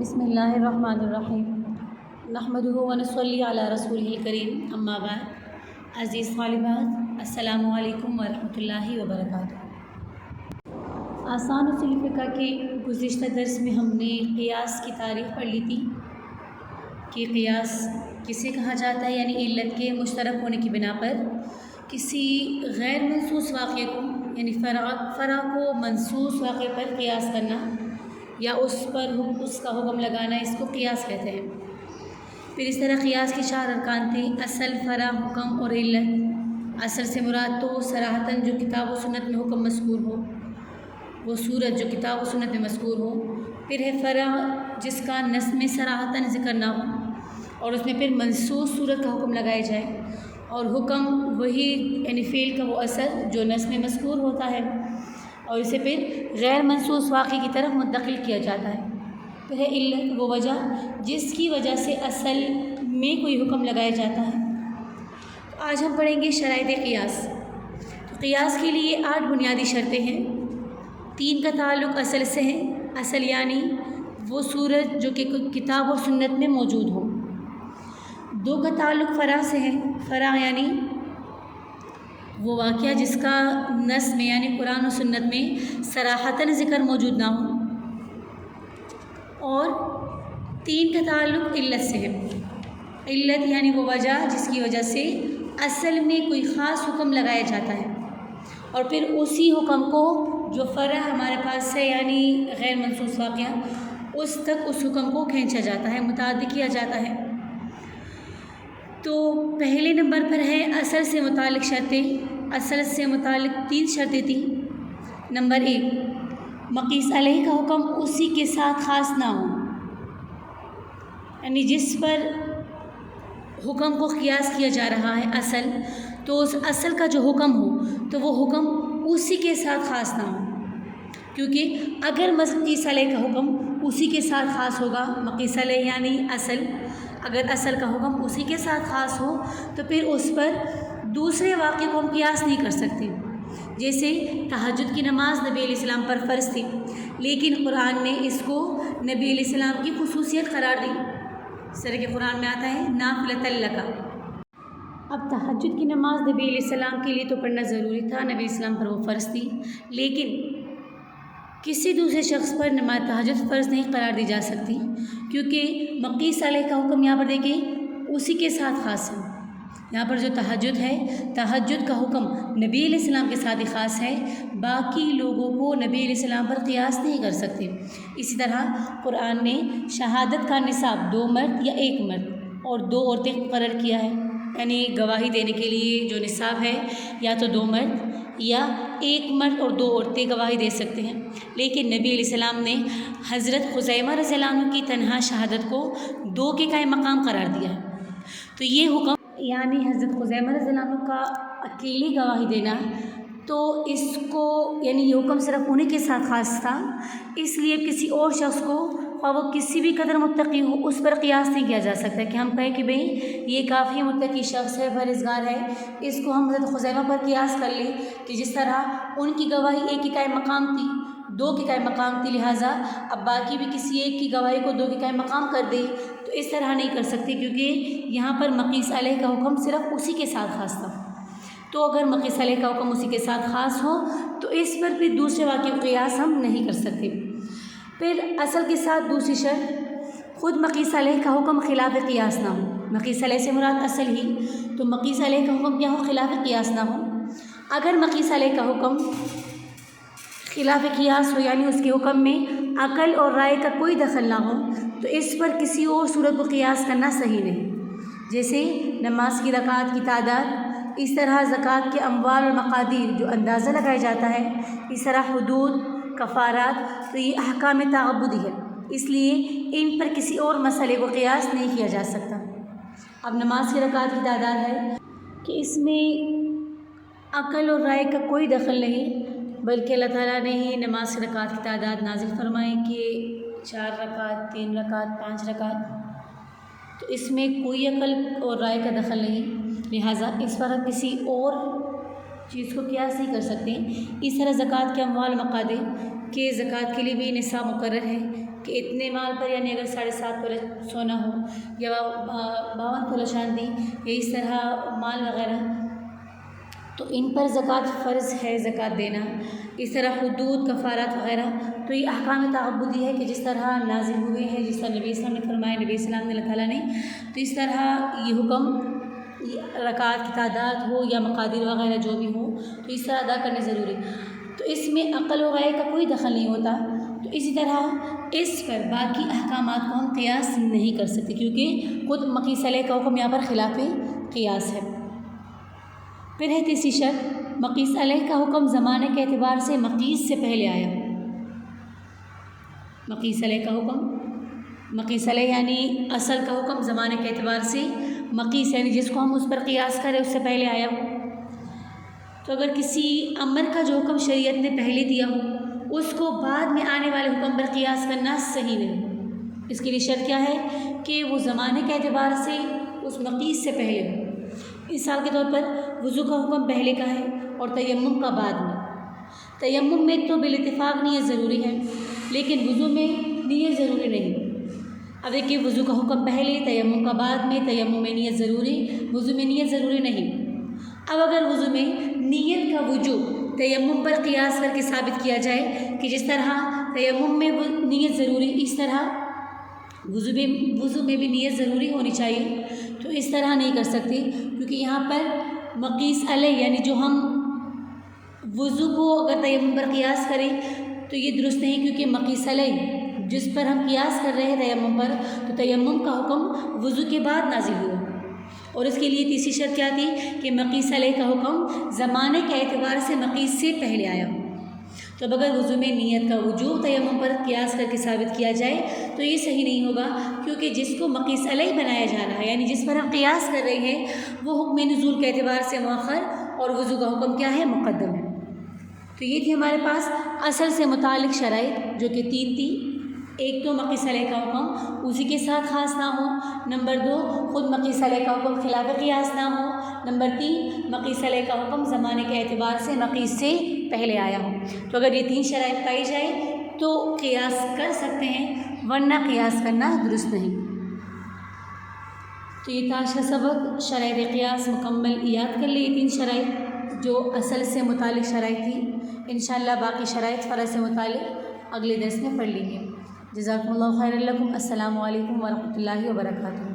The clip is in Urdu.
بسم اللہ الرحمن الرحیم نحمدہ و نصلی علی رسولہ الکریم اما بعد۔ عزیز طالبات، السلام علیکم ورحمۃ اللہ وبرکاتہ۔ آسان اصول فقہ کے گزشتہ درس میں ہم نے قیاس کی تعریف پڑھ لی تھی کہ قیاس کسے کہا جاتا ہے، یعنی علت کے مشترک ہونے کی بنا پر کسی غیر منصوص واقعے کو، یعنی فرع کو منصوص واقعے پر قیاس کرنا یا اس کا حکم لگانا، اس کو قیاس کہتے ہیں۔ پھر اس طرح قیاس کے 4 ارکان تھے: اصل، فرع، حکم اور علت۔ اصل سے مراد تو صراحتاً جو کتاب و سنت میں حکم مذکور ہو، وہ صورت جو کتاب و سنت میں مذکور ہو۔ پھر ہے فرع، جس کا نص میں صراحتاً ذکر نہ ہو اور اس میں پھر منصوص صورت کا حکم لگایا جائے۔ اور حکم وہی، یعنی فعل کا وہ اثر جو نص میں مذکور ہوتا ہے اور اسے پھر غیر منصوص واقعے کی طرف منتقل کیا جاتا ہے۔ پھر ہے علت، وہ وجہ جس کی وجہ سے اصل میں کوئی حکم لگایا جاتا ہے۔ آج ہم پڑھیں گے شرائط قیاس۔ تو قیاس کے لیے 8 بنیادی شرطیں ہیں۔ 3 کا تعلق اصل سے ہے، اصل یعنی وہ صورت جو کہ کتاب اور سنت میں موجود ہو۔ 2 کا تعلق فرع سے ہے، فرع یعنی وہ واقعہ جس کا نص میں یعنی قرآن و سنت میں صراحتاً ذکر موجود نہ ہو۔ اور 3 کا تعلق علت سے ہے، علت یعنی وہ وجہ جس کی وجہ سے اصل میں کوئی خاص حکم لگایا جاتا ہے اور پھر اسی حکم کو جو فرع ہمارے پاس ہے یعنی غیر منصوص واقعہ، اس تک اس حکم کو کھینچا جاتا ہے، متعدی کیا جاتا ہے۔ تو پہلے نمبر پر ہے اصل سے متعلق شرطیں۔ اصل سے متعلق 3 شرطیں تھیں۔ نمبر 1، مقیس علیہ کا حکم اسی کے ساتھ خاص نہ ہو، یعنی جس پر حکم کو قیاس کیا جا رہا ہے اصل، تو اس اصل کا جو حکم ہو تو وہ حکم اسی کے ساتھ خاص نہ ہو، کیونکہ اگر مقیس علیہ کا حکم اسی کے ساتھ خاص ہوگا، مقیس علیہ یعنی اصل، اگر اصل کا حکم اسی کے ساتھ خاص ہو تو پھر اس پر دوسرے واقعے کو ہم قیاس نہیں کر سکتے۔ جیسے تہجد کی نماز نبی علیہ السلام پر فرض تھی، لیکن قرآن نے اس کو نبی علیہ السلام کی خصوصیت قرار دی۔ اس طرح کے قرآن میں آتا ہے نافلۃ لک۔ اب تہجد کی نماز نبی علیہ السلام کے لیے تو پڑھنا ضروری تھا، نبی علیہ السلام پر وہ فرض تھی، لیکن کسی دوسرے شخص پر نماز تہجد فرض نہیں قرار دی جا سکتی، کیونکہ مقیس علیہ کا حکم یہاں پر دیکھیں اسی کے ساتھ خاص ہے۔ یہاں پر جو تہجد ہے، تہجد کا حکم نبی علیہ السلام کے ساتھ ہی خاص ہے، باقی لوگوں کو نبی علیہ السلام پر قیاس نہیں کر سکتے۔ اسی طرح قرآن نے شہادت کا نصاب 2 مرد یا 1 مرد اور 2 عورتیں مقرر کیا ہے، یعنی گواہی دینے کے لیے جو نصاب ہے یا تو 2 مرد یا 1 مرد اور 2 عورتیں گواہی دے سکتے ہیں، لیکن نبی علیہ السلام نے حضرت خزیمہ رضی اللہ عنہ کی تنہا شہادت کو 2 کے قائم مقام قرار دیا ہے۔ تو یہ حکم یعنی حضرت خزیمہ رضی اللہ عنہ کا اکیلی گواہی دینا، تو اس کو یعنی یہ حکم صرف انہیں کے ساتھ خاص تھا، اس لیے کسی اور شخص کو اور وہ کسی بھی قدر متقی ہو اس پر قیاس نہیں کیا جا سکتا کہ ہم کہیں کہ بھئی یہ کافی متقی شخص ہے، پرہیزگار ہے، اس کو ہم حضرت خزیمہ پر قیاس کر لیں کہ جس طرح ان کی گواہی 1 کی قائم مقام تھی، 2 کی قائم مقام تھی، لہٰذا اب باقی بھی کسی ایک کی گواہی کو 2 کی قائم مقام کر دے، تو اس طرح نہیں کر سکتے، کیونکہ یہاں پر مقیس علیہ کا حکم صرف اسی کے ساتھ خاص تھا۔ تو اگر مقیس علیہ کا حکم اسی کے ساتھ خاص ہو تو اس پر پھر دوسرے واقعے کو قیاس ہم نہیں کر سکتے۔ پھر اصل کے ساتھ دوسری شرط، خود مقیس علیہ کا حکم خلاف قیاس نہ ہو۔ مقیس علیہ سے مراد اصل ہی، تو مقیس علیہ کا حکم کیا ہو؟ خلاف قیاس نہ ہو۔ اگر مقیس علیہ کا حکم خلاف قیاس ہو، یعنی اس کے حکم میں عقل اور رائے کا کوئی دخل نہ ہو، تو اس پر کسی اور صورت کو قیاس کرنا صحیح نہیں۔ جیسے نماز کی رکعات کی تعداد، اس طرح زکوٰۃ کے اموال اور مقادیر جو اندازہ لگایا جاتا ہے، اس طرح حدود، کفارات، تو یہ احکام تعبدی ہے، اس لیے ان پر کسی اور مسئلے کو قیاس نہیں کیا جا سکتا۔ اب نماز کی رکعات کی تعداد ہے کہ اس میں عقل اور رائے کا کوئی دخل نہیں، بلکہ اللہ تعالیٰ نے ہی نماز کی رکعات کی تعداد نازل فرمائی کہ 4 رکعت، 3 رکعت، 5 رکعت، تو اس میں کوئی عقل اور رائے کا دخل نہیں، لہٰذا اس پر ہم کسی اور چیز کو قیاس نہیں کر سکتے۔ اس طرح زکوٰۃ کے اموال مقادیر کہ زکوٰۃ کے لیے بھی نصاب مقرر ہے، کہ اتنے مال پر یعنی اگر 7.5 تولہ سونا ہو یا 52 تولہ چاندی یا اس طرح مال وغیرہ، تو ان پر زکوٰۃ فرض ہے زکوٰۃ دینا۔ اس طرح حدود کفارات وغیرہ، تو یہ احکام تعبدی ہے کہ جس طرح نازل ہوئے ہیں، جس طرح نبی اسلام نے فرمایا، نبی اسلام نے اللہ تعالیٰ نے، تو اس طرح یہ حکم رکعات کی تعداد ہو یا مقادیر وغیرہ جو بھی ہو تو اس طرح ادا کرنے ضروری۔ تو اس میں عقل و رائے کا کوئی دخل نہیں ہوتا۔ تو اسی طرح اس پر باقی احکامات کو ہم قیاس نہیں کر سکتے، کیونکہ خود مقیس علیہ کا حکم یہاں پر خلاف قیاس ہے۔ پھر ہے تیسری شرط، مقیس علیہ کا حکم زمانے کے اعتبار سے مقیس سے پہلے آیا۔ مقیس علیہ کا حکم، مقیس علیہ یعنی اصل کا حکم زمانے کے اعتبار سے مقیس یعنی جس کو ہم اس پر قیاس کریں اس سے پہلے آیا ہو۔ تو اگر کسی امر کا جو حکم شریعت نے پہلے دیا ہو اس کو بعد میں آنے والے حکم پر قیاس کرنا صحیح نہیں۔ اس کے لیے شرط کیا ہے کہ وہ زمانے کے اعتبار سے اس مقیس سے پہلے ہو۔ مثال کے طور پر وضو کا حکم پہلے کا ہے اور تیمم کا بعد میں۔ تیمم میں تو بالاتفاق نیت ضروری ہے، لیکن وضو میں نیت ضروری نہیں۔ اب دیکھیے، وضو کا حکم پہلے، تیمم کا بعد میں، تیمم میں نیت ضروری، وضو میں نیت ضروری نہیں۔ اب اگر وضو میں نیت کا وجوب تیمم پر قیاس کر کے ثابت کیا جائے کہ جس طرح تیمم میں نیت ضروری اس طرح وضو میں بھی نیت ضروری ہونی چاہیے، تو اس طرح نہیں کر سکتے، کیونکہ یہاں پر مقیس علیہ یعنی جو ہم وضو کو اگر تیمم پر قیاس کریں تو یہ درست نہیں، کیونکہ مقیس علیہ جس پر ہم قیاس کر رہے ہیں تیمم پر، تو تیمم کا حکم وضو کے بعد نازل ہوا، اور اس کے لیے تیسری شرط کیا تھی کہ مقیس علیہ کا حکم زمانے کے اعتبار سے مقیس سے پہلے آیا۔ تو اب اگر وضو میں نیت کا وجوب تیمم پر قیاس کر کے ثابت کیا جائے تو یہ صحیح نہیں ہوگا، کیونکہ جس کو مقیس علیہ بنایا جا رہا ہے یعنی جس پر ہم قیاس کر رہے ہیں وہ حکم نزول کے اعتبار سے مؤخر اور وضو کا حکم کیا ہے، مقدم ہے۔ تو یہ تھی ہمارے پاس اصل سے متعلق شرائط جو کہ 3 تھی۔ ایک تو مقیس علیہ کا حکم اسی کے ساتھ خاص نہ ہو، نمبر 2 خود مقیس علیہ کا حکم خلاف قیاس نہ ہو، نمبر 3 مقیس علیہ کا حکم زمانے کے اعتبار سے مقیس سے پہلے آیا ہو۔ تو اگر یہ 3 شرائط پائی جائے تو قیاس کر سکتے ہیں، ورنہ قیاس کرنا درست نہیں۔ تو یہ تھا آج کا سبق، شرائط قیاس مکمل یاد کر لیں، یہ 3 شرائط جو اصل سے متعلق شرائط تھی۔ انشاءاللہ باقی شرائط فرع سے متعلق اگلے درس میں پڑھ لیں گے۔ جزاکم اللہ خیر لکم۔ السلام علیکم ورحمۃ اللہ وبرکاتہ۔